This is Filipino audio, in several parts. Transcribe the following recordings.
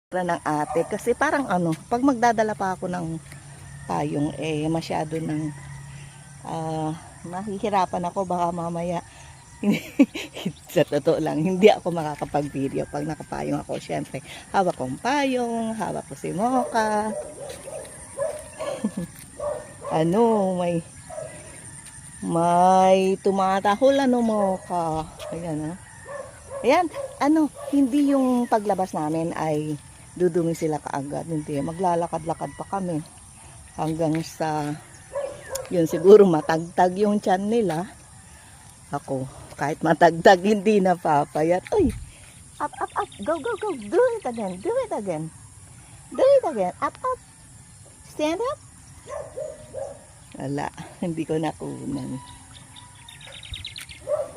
ng ate kasi parang ano, pag magdadala pa ako ng payong masyado ng mahihirapan ako, baka mamaya sa totoo lang hindi ako makakapag-video pag nakapayong ako. Syempre hawak kong payong, hawak ko si Mocha. Ano, may tumatahol ano, Mocha. Ayan, ayan, ano, hindi yung paglabas namin ay dudumi sila kaagad, hindi, maglalakad-lakad pa kami hanggang sa yun, siguro matagtag yung tiyan nila. Ako kahit matagtag hindi napapayat. Uy, up, up, up, go, go, go, do it again, do it again, do it again, up, up, stand up. Wala, hindi ko nakunan.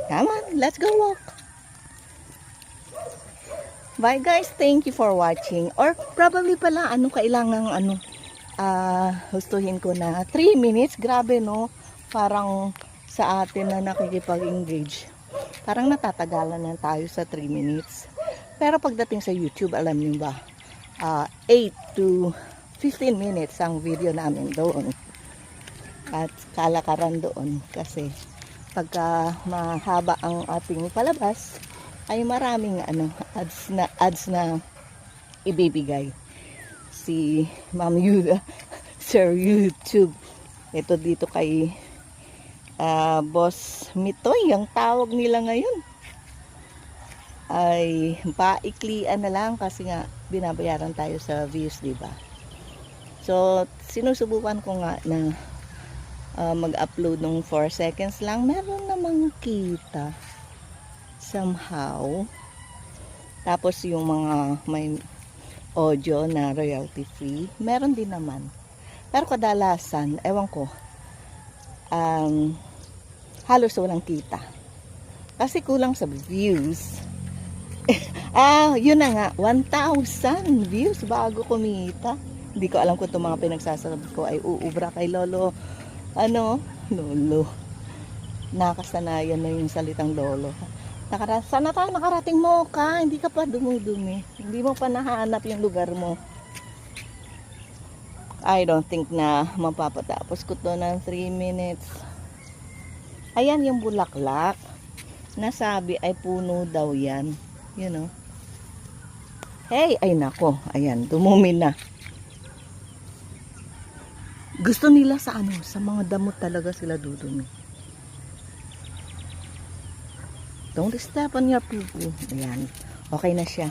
Come on, let's go walk. Bye guys, thank you for watching. Or probably pala kailangan hustuhin ko na 3 minutes. Grabe no, parang sa atin na nakikipag-engage, parang natatagalan na tayo sa 3 minutes. Pero pagdating sa YouTube, alam niyo ba, 8 to 15 minutes ang video namin doon. At kalakaran doon kasi pagka mahaba ang ating palabas ay maraming ads na ibibigay si Ma'am Yuda Sir YouTube. Ito dito kay Boss Mitoy, ang tawag nila ngayon ay paiklian na lang kasi nga binabayaran tayo sa views, diba? So sinusubukan ko nga na mag-upload ng 4 seconds lang, meron namang kita somehow. Tapos yung mga may audio na royalty free, meron din naman. Pero kadalasan, ewan ko, halos walang kita. Kasi kulang sa views. Yun na nga, 1,000 views bago kumita. Hindi ko alam kung itong mga pinagsasabi ko ay uubra kay Lolo. Lolo. Nakasanayan na yung salitang lolo. Sana tayo nakarating mo ka, hindi ka pa dumudumi. Hindi mo pa nahanap yung lugar mo. I don't think na mapapatapos ko to ng 3 minutes. Ayan yung bulaklak. Nasabi ay puno daw yan. You know. Hey, ay nako. Ayan, dumumi na. Gusto nila sa sa mga damot talaga sila dudumi. Don't step on your poo-poo. Ayan. Okay na siya.